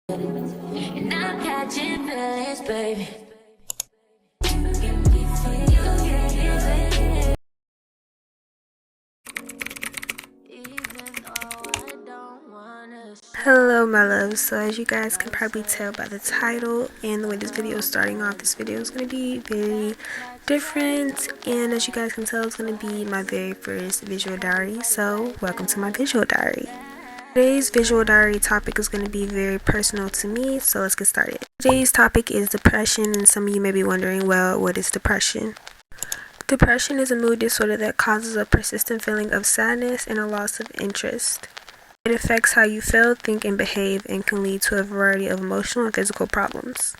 And I'm catching feelings, baby. Hello my loves, so as you guys can probably tell by the title and the way this video is starting off, this video is going to be very different, and as you guys can tell, it's going to be my very first visual diary. So welcome to my visual diary. Today's visual diary topic is going to be very personal to me, so let's get started. Today's topic is depression, and some of you may be wondering, well, what is depression? Depression is a mood disorder that causes a persistent feeling of sadness and a loss of interest. It affects how you feel, think, and behave, and can lead to a variety of emotional and physical problems.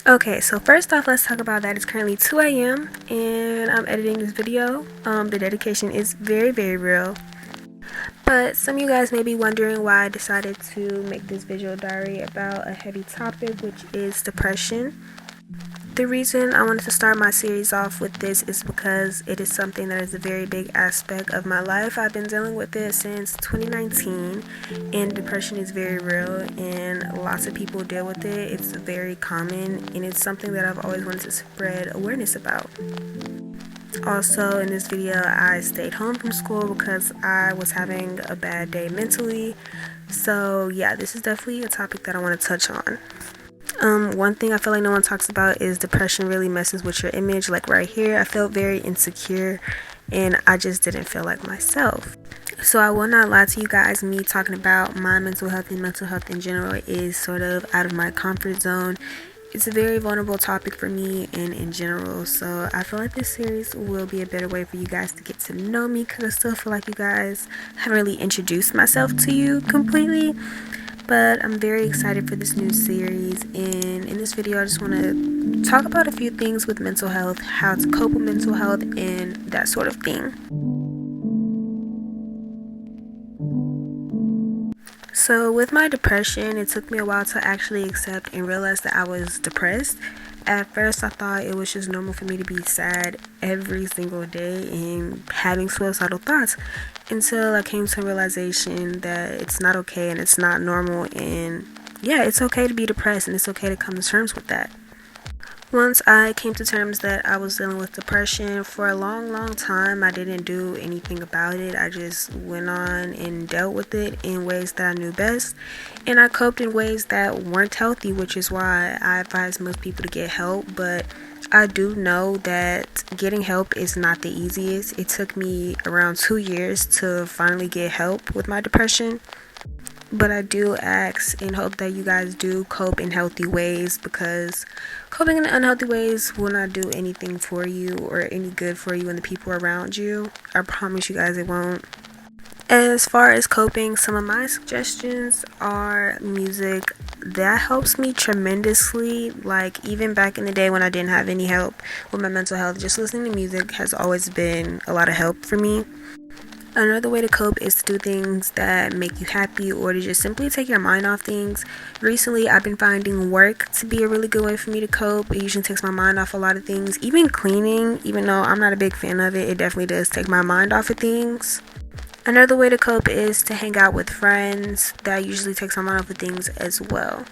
Okay, so first off, let's talk about that. It's currently 2 a.m. and I'm editing this video. The dedication is very, very real. But some of you guys may be wondering why I decided to make this visual diary about a heavy topic, which is depression. The reason I wanted to start my series off with this is because it is something that is a very big aspect of my life. I've been dealing with it since 2019, and depression is very real and lots of people deal with it. It's very common and it's something that I've always wanted to spread awareness about. Also, in this video, I stayed home from school because I was having a bad day mentally. So yeah, this is definitely a topic that I want to touch on. One thing I feel like no one talks about is depression really messes with your image. Like right here, I felt very insecure and I just didn't feel like myself. So I will not lie to you guys, me talking about my mental health and mental health in general is sort of out of my comfort zone. It's a very vulnerable topic for me and in general, so I feel like this series will be a better way for you guys to get to know me, because I still feel like you guys haven't really introduced myself to you completely. But I'm very excited for this new series, and in this video I just want to talk about a few things with mental health, how to cope with mental health, and that sort of thing. So with my depression, it took me a while to actually accept and realize that I was depressed. At first I thought it was just normal for me to be sad every single day and having suicidal thoughts, until I came to a realization that it's not okay and it's not normal, and yeah, it's okay to be depressed and it's okay to come to terms with that. Once I came to terms that I was dealing with depression, for a long time I didn't do anything about it. I just went on and dealt with it in ways that I knew best, and I coped in ways that weren't healthy, which is why I advise most people to get help. But I do know that getting help is not the easiest. It took me around 2 years to finally get help with my depression. But I do ask and hope that you guys do cope in healthy ways, because coping in unhealthy ways will not do anything for you or any good for you and the people around you. I promise you guys it won't. As far as coping, some of my suggestions are music. That helps me tremendously. Like even back in the day when I didn't have any help with my mental health, just listening to music has always been a lot of help for me. Another way to cope is to do things that make you happy, or to just simply take your mind off things. Recently, I've been finding work to be a really good way for me to cope. It usually takes my mind off a lot of things. Even cleaning, even though I'm not a big fan of it, it definitely does take my mind off of things. Another way to cope is to hang out with friends. That usually takes my mind off of things as well.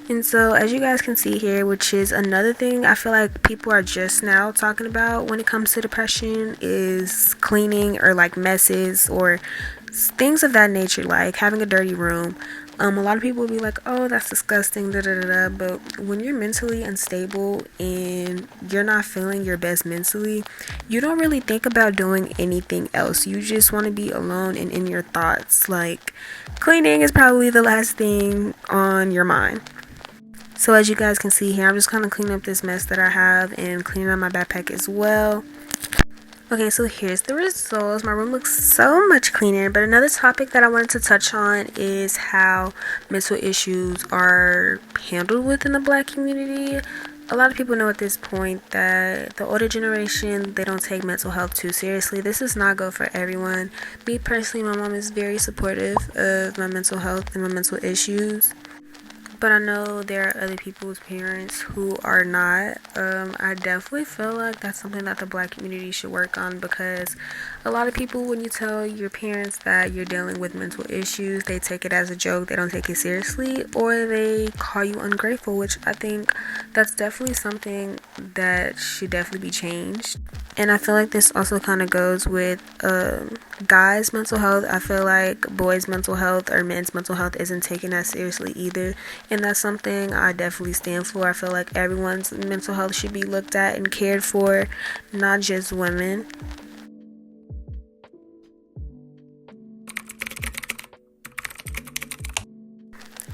And so as you guys can see here, which is another thing I feel like people are just now talking about when it comes to depression, is cleaning or like messes or things of that nature, like having a dirty room. A lot of people will be like, oh, that's disgusting, da da da da. But when you're mentally unstable and you're not feeling your best mentally, you don't really think about doing anything else. You just want to be alone and in your thoughts. Like cleaning is probably the last thing on your mind. So as you guys can see here, I'm just kind of cleaning up this mess that I have and cleaning up my backpack as well. Okay, so here's the results. My room looks so much cleaner. But another topic that I wanted to touch on is how mental issues are handled within the Black community. A lot of people know at this point that the older generation, they don't take mental health too seriously. This does not go for everyone. Me personally, my mom is very supportive of my mental health and my mental issues. But I know there are other people's parents who are not. I definitely feel like that's something that the black community should work on, because a lot of people, when you tell your parents that you're dealing with mental issues, they take it as a joke, they don't take it seriously, or they call you ungrateful, which I think that's definitely something that should definitely be changed. And I feel like this also kind of goes with guys' mental health. I feel like boys' mental health or men's mental health isn't taken as seriously either. And that's something I definitely stand for. I feel like everyone's mental health should be looked at and cared for, not just women.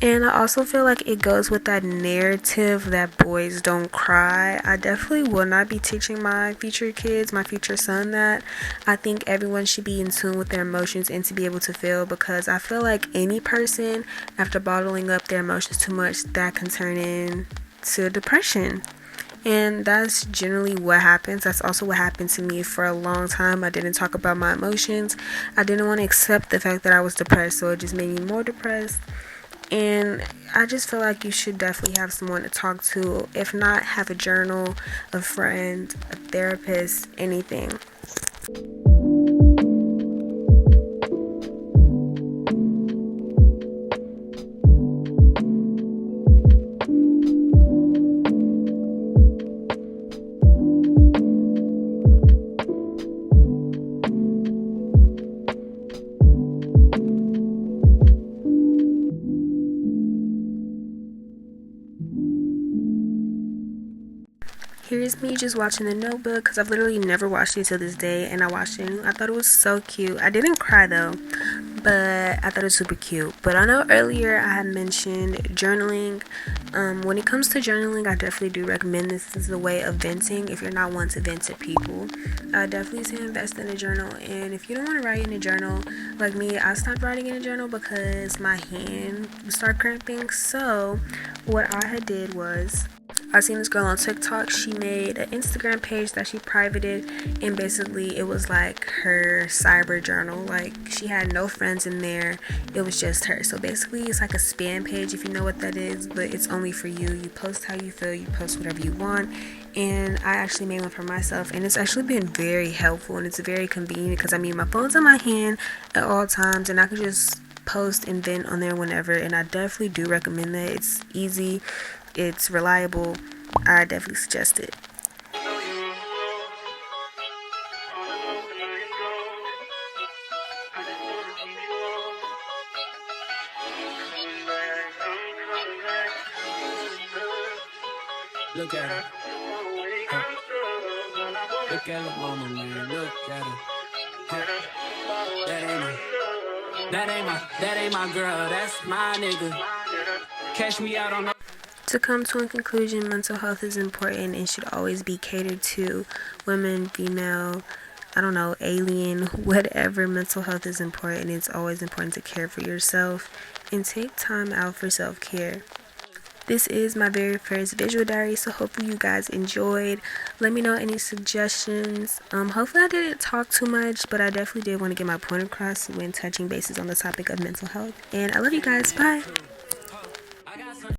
And I also feel like it goes with that narrative that boys don't cry. I definitely will not be teaching my future kids, my future son, that. I think everyone should be in tune with their emotions and to be able to feel, because I feel like any person, after bottling up their emotions too much, that can turn into depression. And that's generally what happens. That's also what happened to me for a long time. I didn't talk about my emotions. I didn't want to accept the fact that I was depressed, so it just made me more depressed. And I just feel like you should definitely have someone to talk to. If not, have a journal, a friend, a therapist, anything. Here's me just watching The Notebook, because I've literally never watched it till this day, and I watched it and I thought it was so cute. I didn't cry though, but I thought it was super cute. But I know earlier I had mentioned journaling. When it comes to journaling, I definitely do recommend this as a way of venting. If you're not one to vent to people, I definitely say invest in a journal. And if you don't want to write in a journal, like me, I stopped writing in a journal because my hand started cramping. So what I had did was, I seen this girl on TikTok. She made an Instagram page that she privated, and basically it was like her cyber journal. Like, she had no friends in there, it was just her. So basically it's like a spam page, if you know what that is, but it's only for you. You post how you feel, you post whatever you want. And I actually made one for myself, and it's actually been very helpful, and it's very convenient because I mean, my phone's in my hand at all times, and I can just post and vent on there whenever. And I definitely do recommend that. It's easy, it's reliable. I definitely suggest it. Look at her. Look at her mama, man. Look at her. That ain't my girl. That's my nigga. Catch me out on the. To come to a conclusion, mental health is important and should always be catered to. Women, female, I don't know, alien, whatever. Mental health is important. It's always important to care for yourself and take time out for self-care. This is my very first visual diary, so hopefully you guys enjoyed. Let me know any suggestions. Hopefully I didn't talk too much, but I definitely did want to get my point across when touching bases on the topic of mental health. And I love you guys. Bye.